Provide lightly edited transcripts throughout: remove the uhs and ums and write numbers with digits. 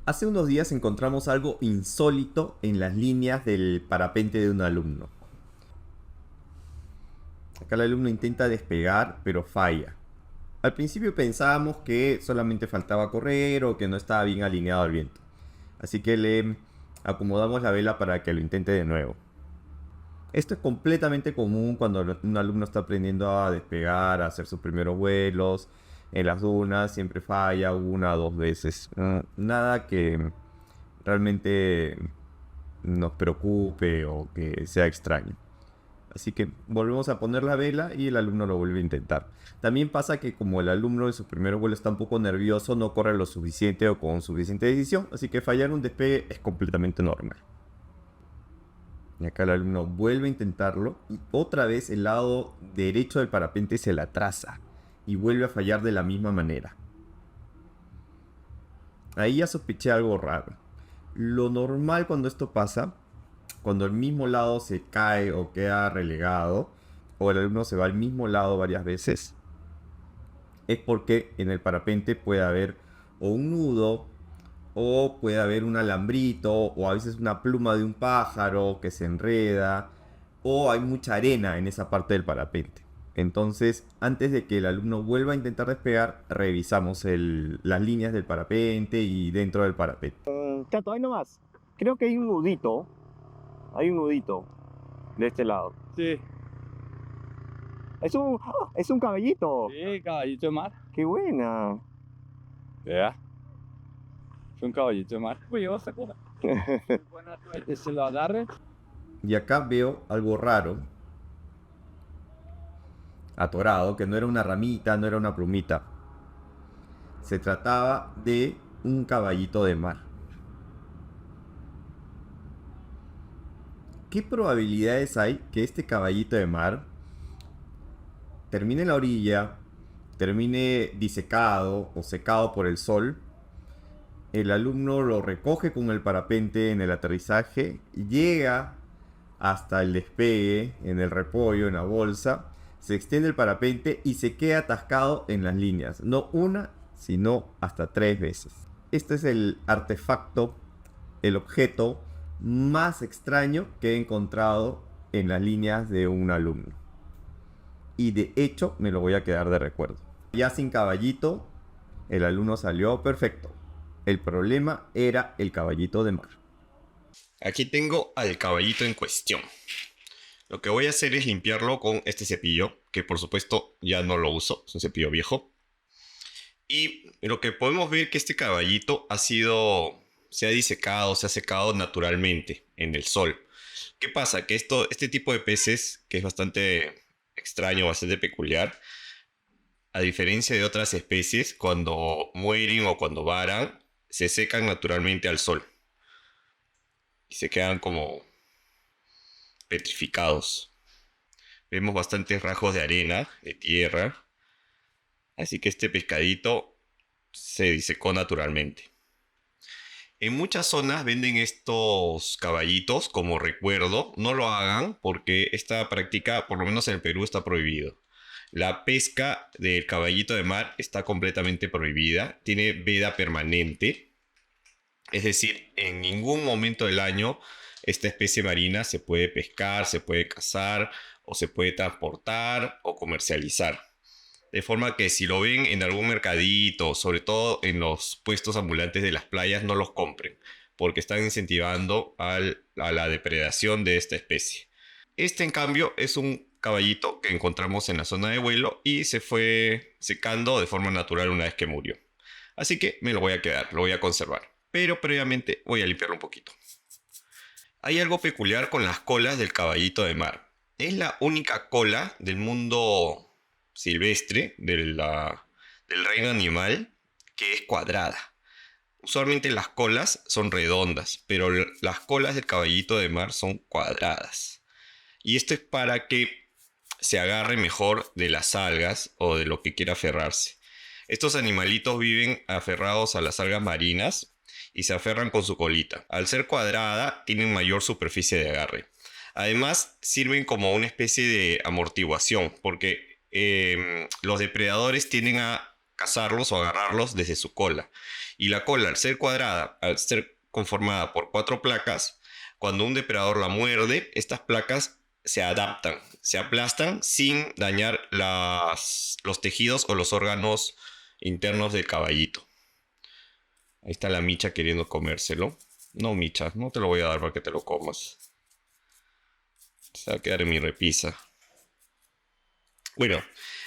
Hace unos días encontramos algo insólito en las líneas del parapente de un alumno. Acá el alumno intenta despegar, pero falla. Al principio pensábamos que solamente faltaba correr o que no estaba bien alineado al viento. Así que le acomodamos la vela para que lo intente de nuevo. Esto es completamente común cuando un alumno está aprendiendo a despegar, a hacer sus primeros vuelos. En las dunas siempre falla una o dos veces. Nada que realmente nos preocupe o que sea extraño. Así que volvemos a poner la vela y el alumno lo vuelve a intentar. También pasa que como el alumno en su primer vuelo está un poco nervioso, no corre lo suficiente o con suficiente decisión, así que fallar un despegue es completamente normal. Y acá el alumno vuelve a intentarlo y otra vez el lado derecho del parapente se la traza y vuelve a fallar de la misma manera. Ahí ya sospeché algo raro. Lo normal cuando esto pasa, cuando el mismo lado se cae o queda relegado, o el alumno se va al mismo lado varias veces, es porque en el parapente puede haber o un nudo, o puede haber un alambrito, o a veces una pluma de un pájaro que se enreda, o hay mucha arena en esa parte del parapente. Entonces, antes de que el alumno vuelva a intentar despegar, revisamos las líneas del parapente y dentro del parapente. Chato, ahí nomás. Creo que hay un nudito. Hay un nudito de este lado. Sí, Es un caballito. sí, caballito de mar. Qué buena. Vea, es un caballito de mar. Pues lleva esta cosa. Buena suerte, se lo agarre. Y acá veo algo raro, atorado, que no era una ramita, no era una plumita. Se trataba de un caballito de mar. ¿Qué probabilidades hay que este caballito de mar termine en la orilla, termine disecado o secado por el sol? El alumno lo recoge con el parapente en el aterrizaje, llega hasta el despegue, en el repollo, en la bolsa, se extiende el parapente y se queda atascado en las líneas. No una, sino hasta 3 veces. Este es el artefacto, el objeto más extraño que he encontrado en las líneas de un alumno. Y de hecho me lo voy a quedar de recuerdo. Ya sin caballito, el alumno salió perfecto. El problema era el caballito de mar. Aquí tengo al caballito en cuestión. Lo que voy a hacer es limpiarlo con este cepillo, que por supuesto ya no lo uso, es un cepillo viejo. Y lo que podemos ver que este caballito se ha disecado, se ha secado naturalmente en el sol. ¿Qué pasa? Que este tipo de peces, que es bastante extraño, bastante peculiar, a diferencia de otras especies, cuando mueren o cuando varan, se secan naturalmente al sol. Y se quedan como petrificados. Vemos bastantes rajos de arena, de tierra. Así que este pescadito se disecó naturalmente. En muchas zonas venden estos caballitos como recuerdo. No lo hagan porque esta práctica, por lo menos en el Perú, está prohibido. La pesca del caballito de mar está completamente prohibida. Tiene veda permanente. Es decir, en ningún momento del año esta especie marina se puede pescar, se puede cazar, o se puede transportar o comercializar. De forma que si lo ven en algún mercadito, sobre todo en los puestos ambulantes de las playas, no los compren, porque están incentivando a la depredación de esta especie. Este, en cambio, es un caballito que encontramos en la zona de vuelo y se fue secando de forma natural una vez que murió. Así que me lo voy a quedar, lo voy a conservar. Pero previamente voy a limpiarlo un poquito. Hay algo peculiar con las colas del caballito de mar. Es la única cola del mundo silvestre, del reino animal, que es cuadrada. Usualmente las colas son redondas, pero las colas del caballito de mar son cuadradas. Y esto es para que se agarre mejor de las algas o de lo que quiera aferrarse. Estos animalitos viven aferrados a las algas marinas y se aferran con su colita. Al ser cuadrada, tienen mayor superficie de agarre. Además, sirven como una especie de amortiguación, porque los depredadores tienden a cazarlos o agarrarlos desde su cola. Y la cola, al ser cuadrada, al ser conformada por 4 placas, cuando un depredador la muerde, estas placas se adaptan, se aplastan sin dañar los tejidos o los órganos internos del caballito. Ahí está la micha queriendo comérselo. No, micha, no te lo voy a dar para que te lo comas. Se va a quedar en mi repisa. Bueno,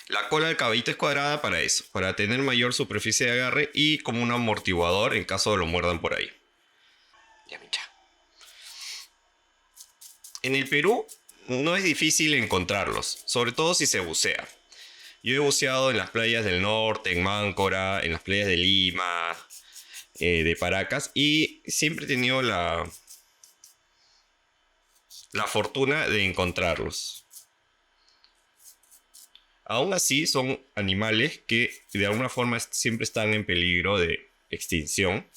la cola del caballito es cuadrada para eso, para tener mayor superficie de agarre y como un amortiguador en caso de lo muerdan por ahí. Ya, micha. En el Perú no es difícil encontrarlos, sobre todo si se bucea. Yo he buceado en las playas del norte, en Máncora, en las playas de Lima, de Paracas, y siempre he tenido la fortuna de encontrarlos. Aún así, son animales que de alguna forma siempre están en peligro de extinción,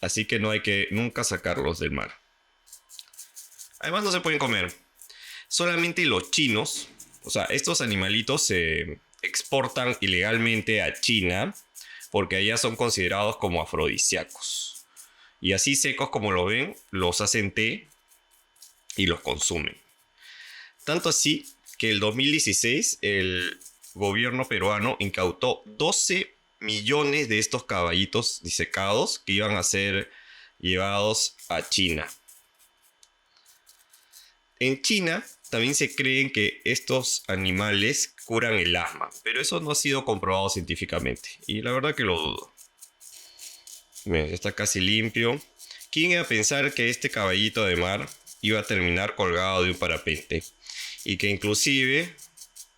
así que no hay que nunca sacarlos del mar. Además, no se pueden comer. Solamente los chinos, o sea, estos animalitos se exportan ilegalmente a China porque allá son considerados como afrodisíacos. Y así secos como lo ven, los hacen té y los consumen. Tanto así que el 2016 el gobierno peruano incautó 12 millones de estos caballitos disecados que iban a ser llevados a China. En China también se creen que estos animales curan el asma, pero eso no ha sido comprobado científicamente y la verdad que lo dudo. Bien, ya está casi limpio. ¿Quién iba a pensar que este caballito de mar iba a terminar colgado de un parapente y que inclusive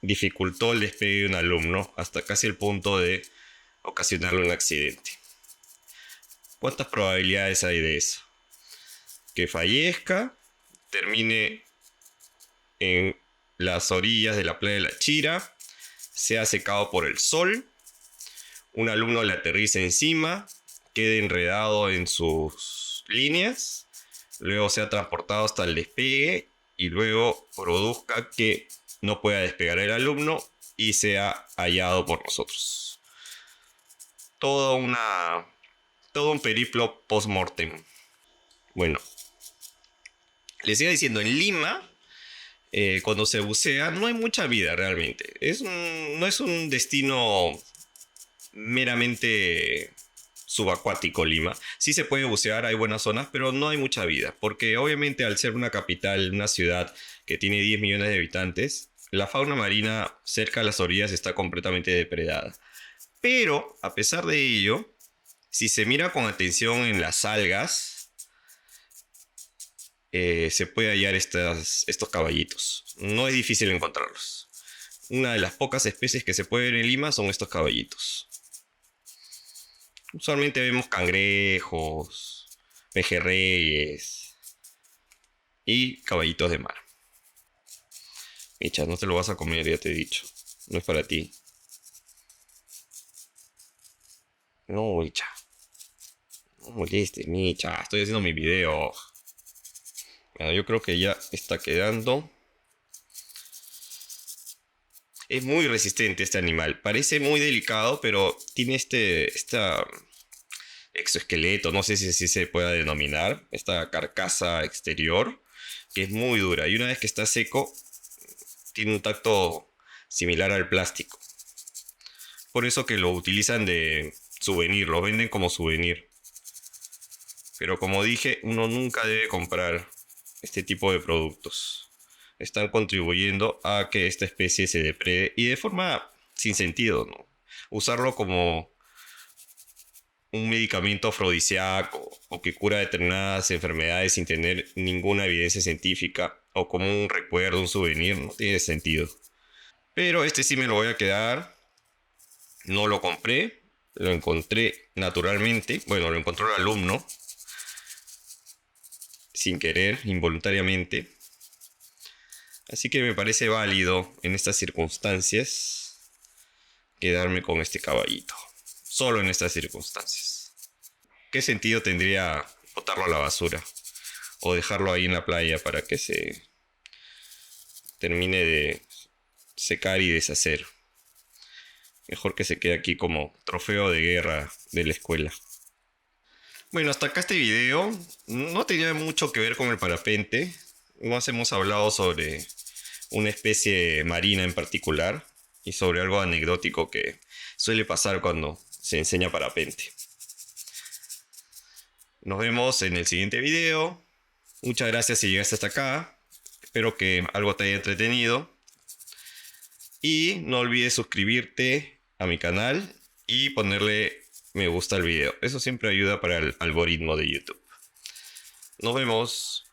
dificultó el despegue de un alumno hasta casi el punto de ocasionarle un accidente? ¿Cuántas probabilidades hay de eso? Que fallezca, termine en las orillas de la playa de La Chira, sea secado por el sol, un alumno le aterriza encima, quede enredado en sus líneas, luego sea transportado hasta el despegue y luego produzca que no pueda despegar el alumno y sea hallado por nosotros? Todo un periplo post-mortem. Bueno, les iba diciendo, en Lima, cuando se bucea, no hay mucha vida realmente. No es un destino meramente subacuático Lima. Sí se puede bucear, hay buenas zonas, pero no hay mucha vida. Porque obviamente al ser una capital, una ciudad que tiene 10 millones de habitantes, la fauna marina cerca de las orillas está completamente depredada. Pero, a pesar de ello, si se mira con atención en las algas, se puede hallar estos caballitos. No es difícil encontrarlos. Una de las pocas especies que se puede ver en Lima son estos caballitos. Usualmente vemos cangrejos, pejerreyes y caballitos de mar. Micha, no te lo vas a comer, ya te he dicho. No es para ti. No, Micha. No molestes, Micha. Estoy haciendo mi video. Bueno, yo creo que ya está quedando. Es muy resistente este animal. Parece muy delicado, pero tiene esta exoesqueleto, no sé si así se pueda denominar, esta carcasa exterior, que es muy dura. Y una vez que está seco, tiene un tacto similar al plástico. Por eso que lo utilizan de souvenir, lo venden como souvenir. Pero como dije, uno nunca debe comprar este tipo de productos. Están contribuyendo a que esta especie se deprede y de forma sin sentido, ¿no? Usarlo como un medicamento afrodisíaco o que cura determinadas enfermedades sin tener ninguna evidencia científica o como un recuerdo, un souvenir, no tiene sentido. Pero este sí me lo voy a quedar. No lo compré, lo encontré naturalmente. Bueno, lo encontró el alumno sin querer, involuntariamente. Así que me parece válido en estas circunstancias quedarme con este caballito. Solo en estas circunstancias. ¿Qué sentido tendría botarlo a la basura? O dejarlo ahí en la playa para que se termine de secar y deshacer. Mejor que se quede aquí como trofeo de guerra de la escuela. Bueno, hasta acá este video. No tenía mucho que ver con el parapente. Más hemos hablado sobre una especie marina en particular y sobre algo anecdótico que suele pasar cuando se enseña parapente. Nos vemos en el siguiente video. Muchas gracias si llegaste hasta acá. Espero que algo te haya entretenido. Y no olvides suscribirte a mi canal y ponerle me gusta al video. Eso siempre ayuda para el algoritmo de YouTube. Nos vemos.